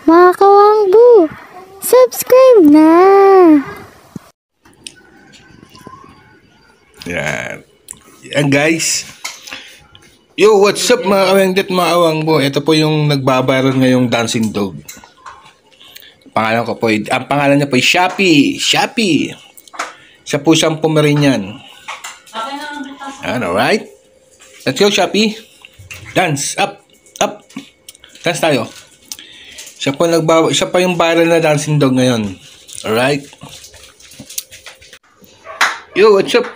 Mga kawangbu, subscribe na! Yan. Yan guys. Yo, what's up mga kawengdet, mga kawangbo? Ito po yung nagbabaral ngayong dancing dog. Pangalan ko po, ang pangalan niya po ay Shopee. Shopee. Siya po siyang Pomeranian. Yan, alright. Let's go, Shopee. Dance. Up. Up. Dance tayo. Siya pa yung viral na dancing dog ngayon. Alright. Yo, what's up?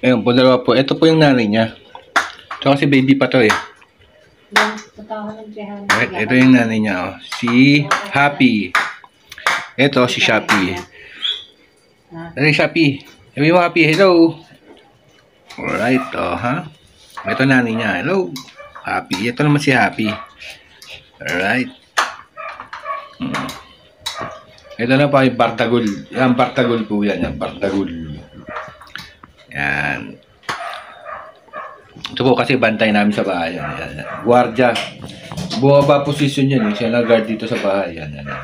Ayun po, dalawa po. Ito po yung nanay niya. Tsaka si baby pa to eh. Right, ito yung nanay niya. Oh. Si Happy. Ito si Shopee. Ito si Shopee. Sabi mo Happy, hello. Alright, oh ha. Ito nanay niya. Hello. Happy. Ito naman si Happy. Alright. Ito na pa yung Bartagul. Yan, Bartagul po yan. Yan, Bartagul. Yan. Ito po kasi bantay namin sa bahay. Yan, yan, yan. Guardia. Buwaba position yan. Siya na guard dito sa bahay. Yan, yan, yan.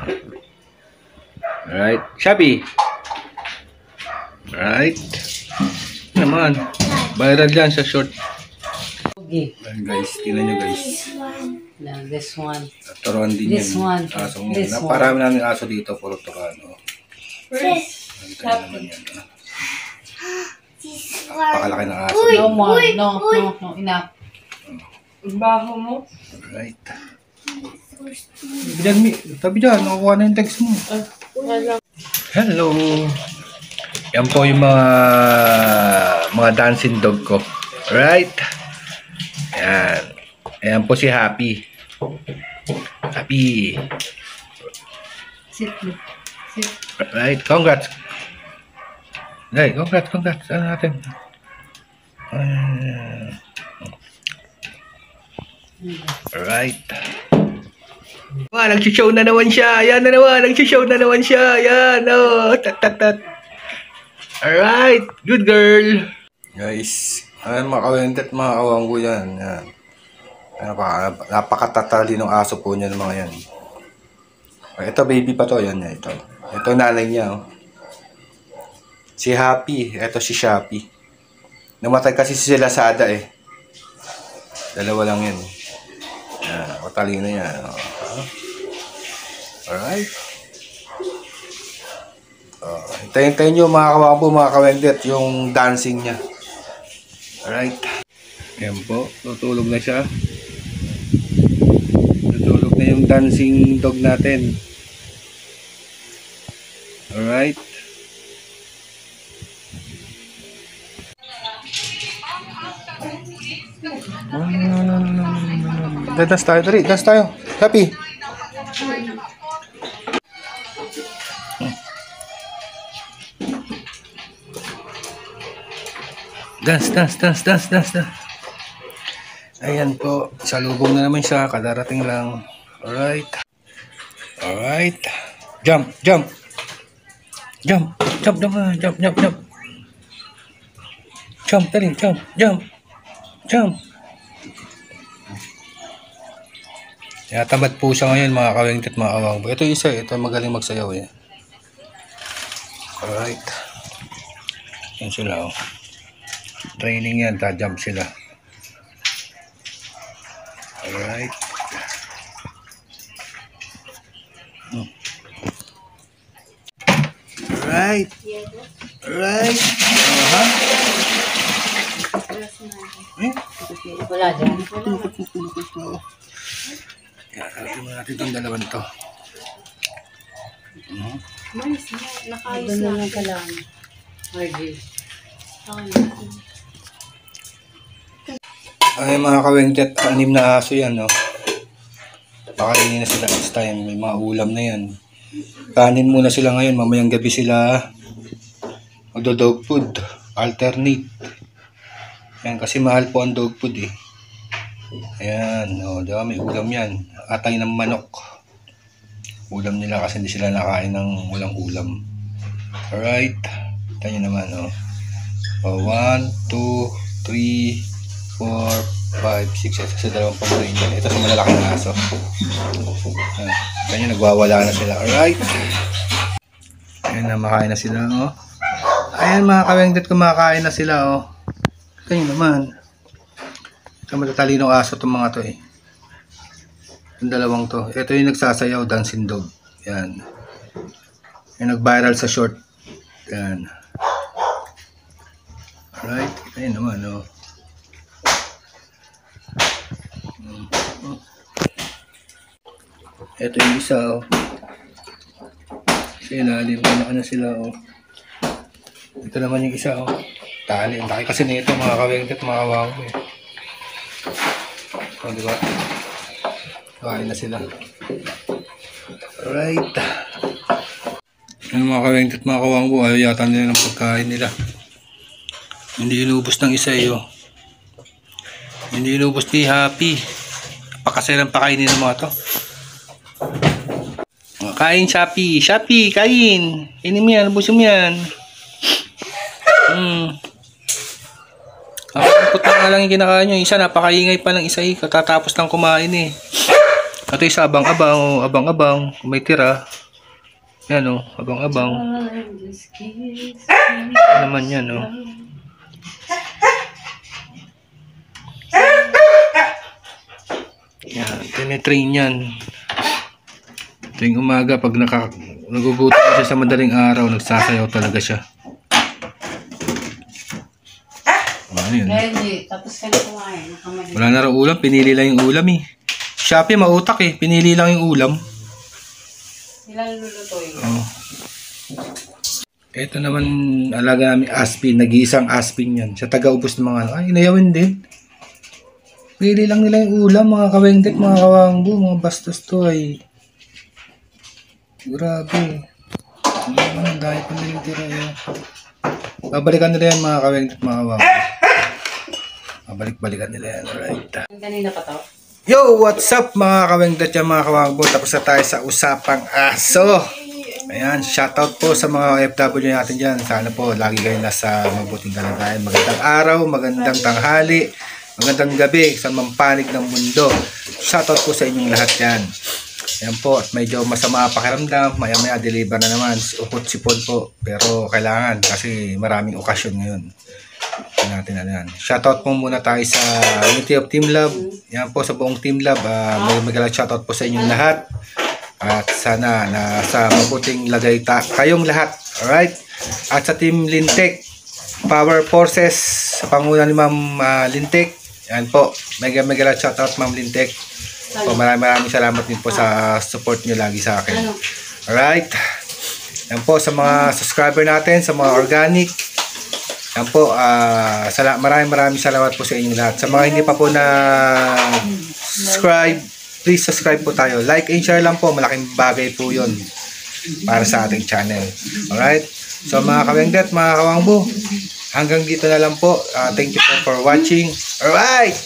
Alright. Shopee. Alright. Naman. Viral yan sa short. Okay. Ayan guys. Tingnan nyo guys. Now this one. Turuan din This yan. one. Asong This yan. one. Parami namin aso dito. Puro turuan. Oh. Kaya naman yan. Oh. Pakalaki ng aso. No more. No, no, no. Enough. Baho mo. Alright. Bijan mi. Tabi dyan. Nakukuha na yung text mo. Hello. Yan po yung mga dancing dog ko. Alright. Yan. Ayan po si Happy. Happy. Sit. Sit. Alright. Congrats. Hey, congrats. Ano natin? Alright. Wow, nag-show na naman siya. Yan na naman. Nag-show na naman siya. Yan. Oh. Tat. Alright. Good girl. Guys. Ayan mga kawendet, mga kawanggo yan. Yan. Napakatatali ng aso po niya ng mga yan. Ito baby pa to. Yan. Ito. Ito nanay niya. Oh. Si Happy. Ito si Shopee. Namatay kasi si Lazada eh. Dalawa lang yan. Yan. Matalino yan. Oh. Alright. Hintayin nyo mga kawangbo, mga kawendet, yung dancing niya. Alright. Yan po. Tutulog na siya. Tutulog na yung dancing dog natin. Alright. Dance tayo. Dali. Dance tayo. Happy. Dance. Ayan po. Salubong na naman siya. Kadarating lang. Alright. Jump. Jump. Dali. Jump. Tamad po siya ngayon mga kawengdet, mga kawangbo. Ito isa. Ito magaling magsayaw eh. Alright. Yan sila oh. Training yan, ta-jump sila. Alright. Alright. Wala dyan. Atin mo natin itong dalawan to. Nakayos na ka lang. Ay mga kawengdet, 6 na aso yan, no? Pakainin na sila next time. May mga ulam na yan. Kanin muna sila ngayon. Mamayang gabi sila magdo-dog food. Alternate. Yan, kasi mahal po ang dog food eh. Ayan, o, diba? May ulam yan. Atay ng manok. Ulam nila kasi hindi sila nakain ng walang ulam. Alright. Ito nyo naman, o. 1, 2, 3, 4, 5, 6, ito sa dalawang Pomeranian. Ito sa malalaking aso. Kanya nagwawala na sila. Alright. Ayan na, makain na sila, oh. Ayan mga kawengdet, kumakain na sila, oh. Ito naman. Ito matatalinong aso itong mga to, eh. Yung dalawang to. Ito yung nagsasayaw, dancing dog. Yan. Yung nag-viral sa short. Yan. Alright. Ito naman, oh. Ito yung isa, oh. Sa ilalim, na sila, oh. Ito naman yung isa, oh. Tali. Ang laki kasi nito, mga kawengdet, mga kawawa, eh. Oh, diba? Kain na sila. Alright. Ano mga kawengdet, mga kawangbo, ayaw yata nila ng pagkain nila. Hindi inubos ng isa, eh, oh. Hindi inubos ni Happy. Napakasalang pakainin ng mga to. Kain, Shopee. Shopee, kain. Kainin mo yan, ubusin mo yan. Ang puto nga lang yung kinakain nyo. Isa, napakaingay pa ng isa, eh. Katatapos lang kumain, eh. Ito isa, abang-abang, oh. Abang-abang. Kung may tira. Yan, oh. Abang-abang. Ano naman yan, oh. Yan, tinitrain yan. Tuwing umaga, pag nagugutom siya sa madaling araw, nagsasayaw talaga siya. Ano yun? Tapos ka na kumain. Wala na raw ulam, pinili lang yung ulam, eh. Shopee, mautak, eh. Pinili lang yung ulam. Ilang lulutuin? Oh. Ito naman, alaga namin aspin. Nag-iisang aspin yan. Siya taga-ubos ng mga ano. Ay, inayawin din. Pinili lang nila yung ulam, mga kawengdet, mga kawangbo, mga bastos to, ay. Grabe. Ang dahil pa nila yung tira yun. Babalikan nila yan, mga kawengdet, mga kawangbo. Babalik-balikan nila yan. Alright. Kanina pa to? Yo, what's up mga kawengdet yan, mga kawangbo? Tapos na tayo sa usapang aso. Ayan, shoutout po sa mga OFW natin dyan. Sana po lagi kayo nasa mabuting kalagayan. Magandang araw, magandang tanghali, magandang gabi sa mampanig ng mundo. Shoutout po sa inyong lahat yan. Ayan po, at medyo masama pakiramdam. Maya-maya deliver na naman. Ukot sipon po. Pero kailangan kasi maraming okasyon ngayon. Natin na yan. Shoutout po muna tayo sa Unity of Team Love. Yan po sa buong Team Love. Magalang shoutout po sa inyong lahat. At sana na sa mabuting lagay kayong lahat. Alright? At sa Team Lintek, Power Forces, sa panguna ni Ma'am Lintek. Yan po. Magalang shoutout Ma'am Lintek. So, maraming salamat din po sa support nyo lagi sa akin. Alright? Yan po sa mga subscriber natin, sa mga organic. Yan po, maraming salamat po sa inyong lahat. Sa mga hindi pa po na subscribe, please subscribe po tayo. Like and share lang po, malaking bagay po yun para sa ating channel. Alright? So mga kawengdet, mga kawangbo, hanggang dito na lang po. Thank you po for watching. Alright!